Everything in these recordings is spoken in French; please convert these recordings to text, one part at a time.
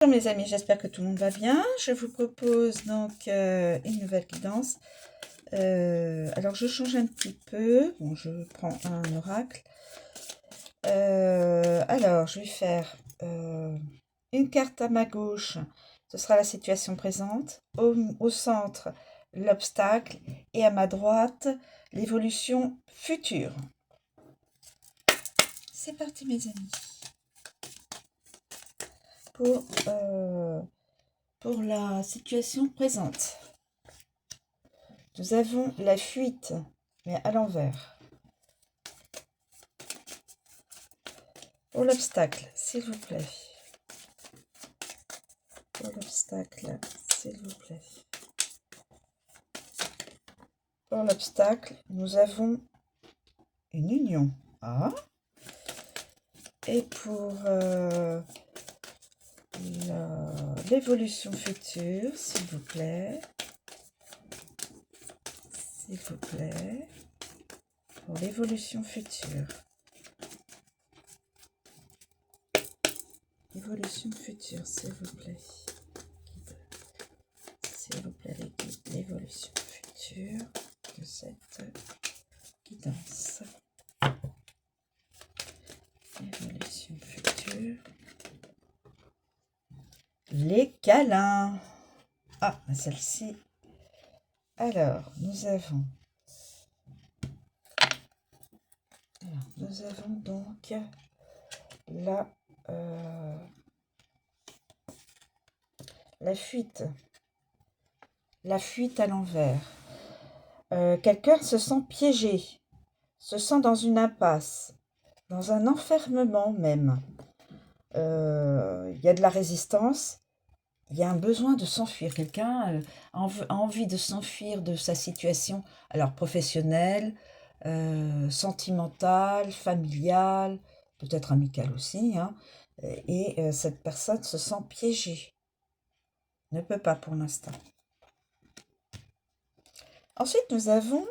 Bonjour mes amis, j'espère que tout le monde va bien. Je vous propose donc une nouvelle guidance. Alors je change un petit peu. Bon, je prends un oracle. Alors je vais faire une carte à ma gauche. Ce sera la situation présente. Au centre, l'obstacle. Et à ma droite, l'évolution future. C'est parti mes amis. Pour la situation présente. Nous avons la fuite, mais à l'envers. Pour l'obstacle, s'il vous plaît. Pour l'obstacle, s'il vous plaît. Pour l'obstacle, nous avons une union. Ah. Et pour l'évolution future, s'il vous plaît. S'il vous plaît. Pour l'évolution future. Évolution future, s'il vous plaît. S'il vous plaît, les guides, l'évolution future de cette guidance. Évolution future. Les câlins. Ah, celle-ci. Alors, nous avons donc la fuite. La fuite à l'envers. Quelqu'un se sent piégé, se sent dans une impasse, dans un enfermement même. Il y a de la résistance, il y a un besoin de s'enfuir. Quelqu'un a envie de s'enfuir de sa situation, alors professionnelle, sentimentale, familiale, peut-être amicale aussi, hein, et cette personne se sent piégée, ne peut pas pour l'instant. Ensuite, nous avons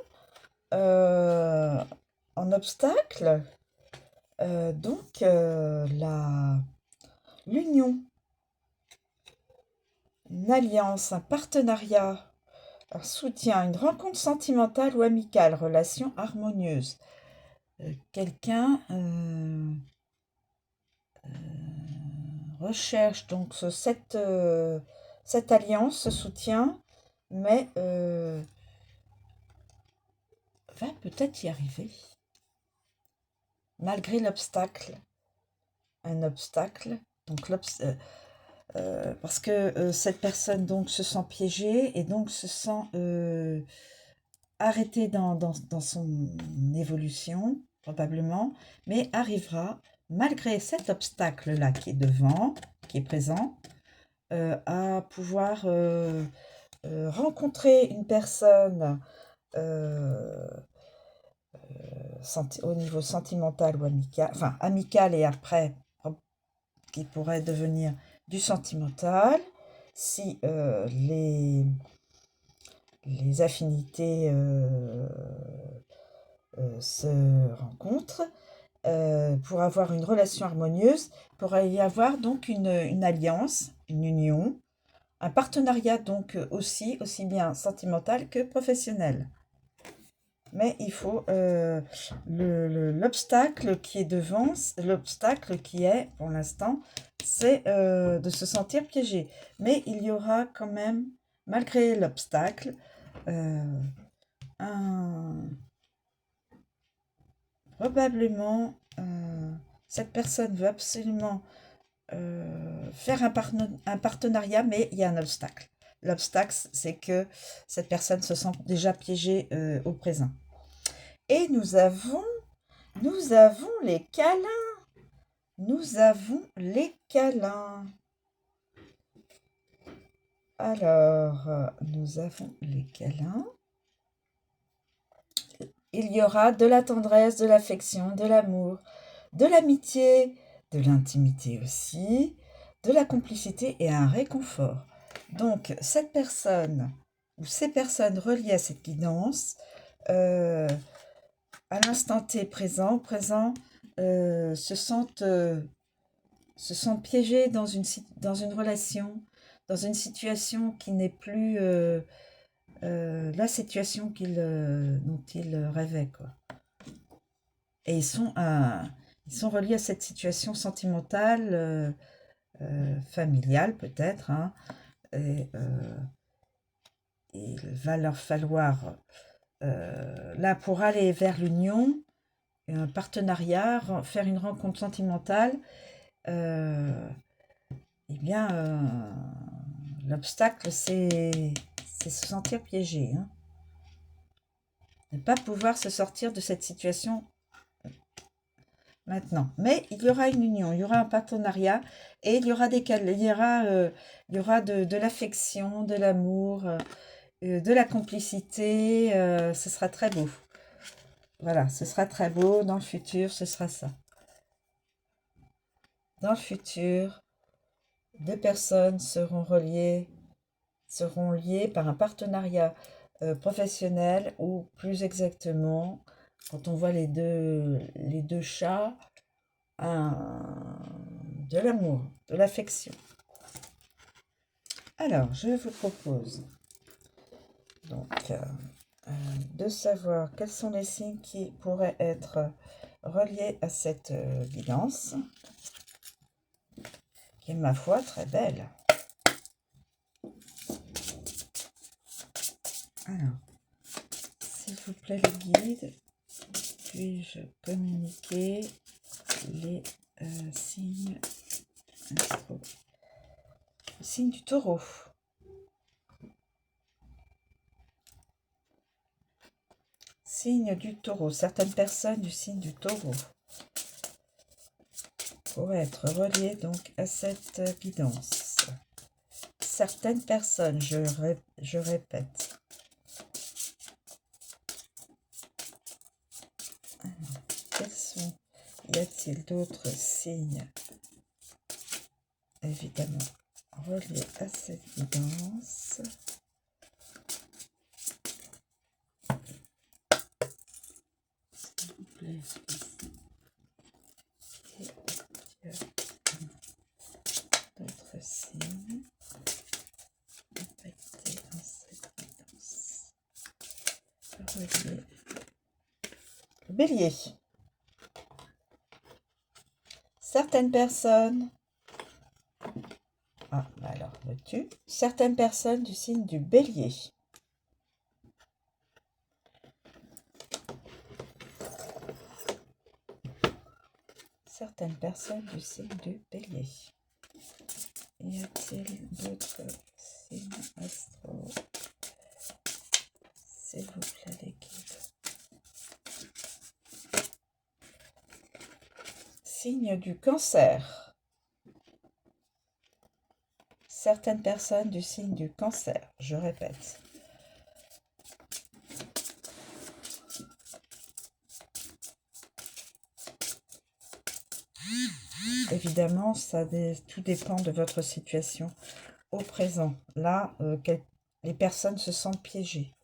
en obstacle donc l'union, une alliance, un partenariat, un soutien, une rencontre sentimentale ou amicale, relation harmonieuse. Quelqu'un recherche donc cette alliance, ce soutien, mais va peut-être y arriver, malgré l'obstacle. Un obstacle, donc parce que cette personne donc se sent piégée et donc se sent arrêtée dans son évolution, probablement, mais arrivera, malgré cet obstacle-là qui est devant, qui est présent, à pouvoir rencontrer une personne au niveau sentimental ou amical, enfin amical et après, qui pourrait devenir du sentimental, si les affinités se rencontrent. Pour avoir une relation harmonieuse, il pourrait y avoir donc une alliance, une union, un partenariat donc aussi bien sentimental que professionnel. Mais il faut l'obstacle qui est devant, l'obstacle qui est, pour l'instant, c'est de se sentir piégé. Mais il y aura quand même, malgré l'obstacle, probablement, cette personne veut absolument faire un partenariat, mais il y a un obstacle. L'obstacle, c'est que cette personne se sent déjà piégée au présent. Et nous avons les câlins. Nous avons les câlins. Alors, nous avons les câlins. Il y aura de la tendresse, de l'affection, de l'amour, de l'amitié, de l'intimité aussi, de la complicité et un réconfort. Donc, cette personne ou ces personnes reliées à cette guidance, à l'instant T présent, se sentent se sentent piégés dans une relation, dans une situation qui n'est plus la situation dont ils rêvaient, quoi. Et ils sont reliés à cette situation sentimentale, familiale peut-être, hein, et il va leur falloir, là, pour aller vers l'union, un partenariat, faire une rencontre sentimentale, eh bien, l'obstacle, c'est se sentir piégé, hein. Ne pas pouvoir se sortir de cette situation maintenant. Mais il y aura une union, il y aura un partenariat et il y aura il y aura de l'affection, de l'amour, de la complicité. Ce sera très beau. Voilà, ce sera très beau. Dans le futur, ce sera ça. Dans le futur, deux personnes seront liées par un partenariat professionnel ou plus exactement, quand on voit les deux chats, de l'amour, de l'affection. Alors, je vous propose donc de savoir quels sont les signes qui pourraient être reliés à cette guidance, qui est, ma foi, très belle. Alors, s'il vous plaît, les guides, puis-je communiquer les signes astro? Le signe du taureau. Signe du taureau. Certaines personnes du signe du taureau pourraient être reliées donc à cette guidance. Certaines personnes, je répète. Alors, y a-t-il d'autres signes, évidemment, reliés à cette guidance? S'il vous plaît, d'autres signes impactés dans cette guidance. Reliés. Le bélier. Certaines personnes... Ah, bah alors, vois-tu, certaines personnes du signe du bélier Y a-t-il d'autres signes astro? S'il vous plaît, les guides. Signe du cancer. Certaines personnes du signe du cancer, je répète. Évidemment, tout dépend de votre situation au présent. Là, les personnes se sentent piégées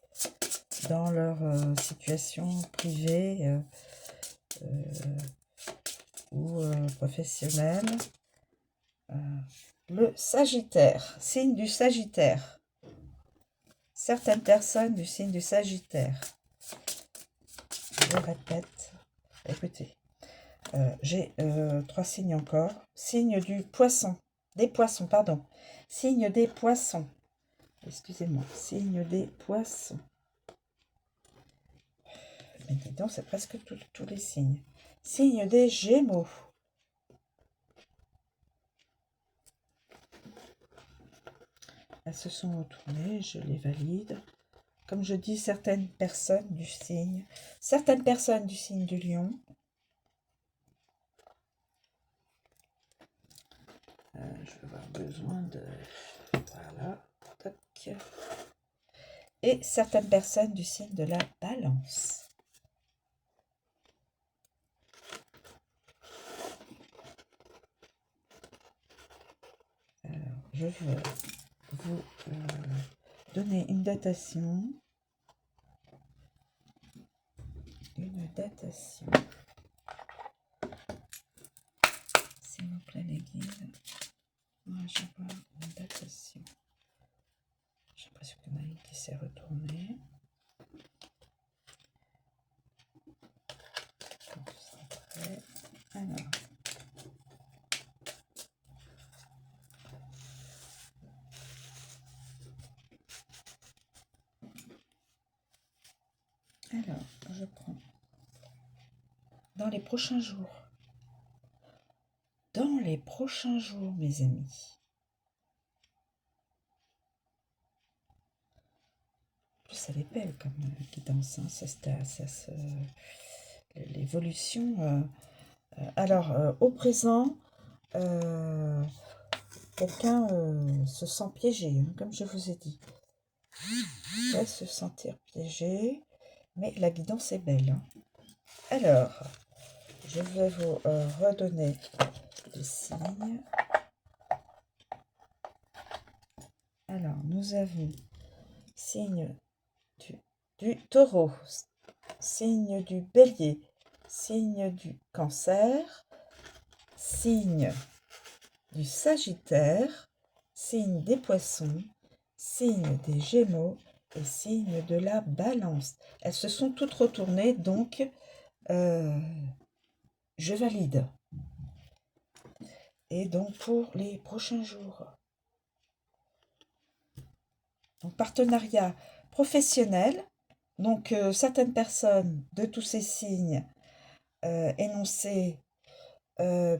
dans leur situation privée ou professionnelle. Le Sagittaire, signe du Sagittaire. Certaines personnes du signe du Sagittaire. Je répète. Écoutez, j'ai 3 signes encore. Signe du poisson. Des poissons, pardon. Signe des poissons. Excusez-moi. Signe des poissons. Mais dis donc, c'est presque tous les signes. Signe des Gémeaux. Elles se sont retournées, je les valide. Comme je dis, certaines personnes du signe du Lion. Je vais avoir besoin de... Voilà. Tac. Et certaines personnes du signe de la Balance. Alors, je vais vous donner une datation. S'il vous reflet, les guides. Ouais, je vois une datation. J'ai l'impression qu'il y en a une qui s'est retournée. Quand tu seras prêt. Alors. Alors, je prends. Dans les prochains jours. Dans les prochains jours, mes amis. En plus, elle est belle comme guidance. Hein. L'évolution. Alors, au présent, quelqu'un se sent piégé, hein, comme je vous ai dit. Il va se sentir piégé, mais la guidance est belle. Hein. Alors, je vais vous redonner des signes. Alors, nous avons signe du taureau, signe du bélier, signe du cancer, signe du sagittaire, signe des poissons, signe des gémeaux et signe de la balance. Elles se sont toutes retournées, donc je valide. Et donc pour les prochains jours, donc partenariat professionnel, donc certaines personnes de tous ces signes énoncés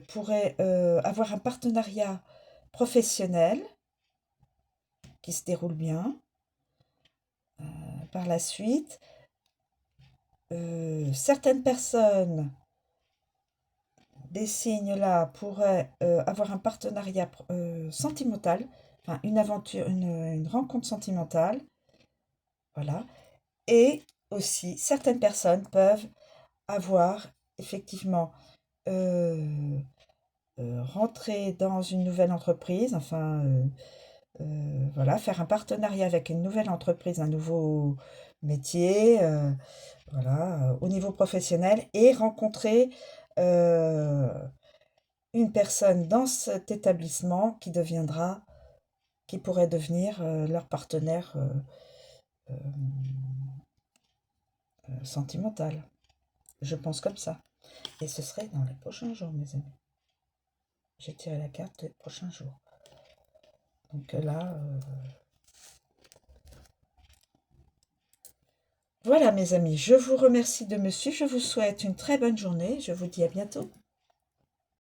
pourraient avoir un partenariat professionnel qui se déroule bien. Par la suite, certaines personnes des signes-là pourraient avoir un partenariat sentimental, enfin une aventure, une rencontre sentimentale, voilà. Et aussi, certaines personnes peuvent avoir effectivement rentrer dans une nouvelle entreprise, enfin voilà, faire un partenariat avec une nouvelle entreprise, un nouveau métier, voilà, au niveau professionnel, et rencontrer une personne dans cet établissement qui pourrait devenir leur partenaire sentimental. Je pense comme ça. Et ce serait dans les prochains jours, mes amis. J'ai tiré la carte des prochains jours. Donc là, voilà mes amis, je vous remercie de me suivre, je vous souhaite une très bonne journée, je vous dis à bientôt.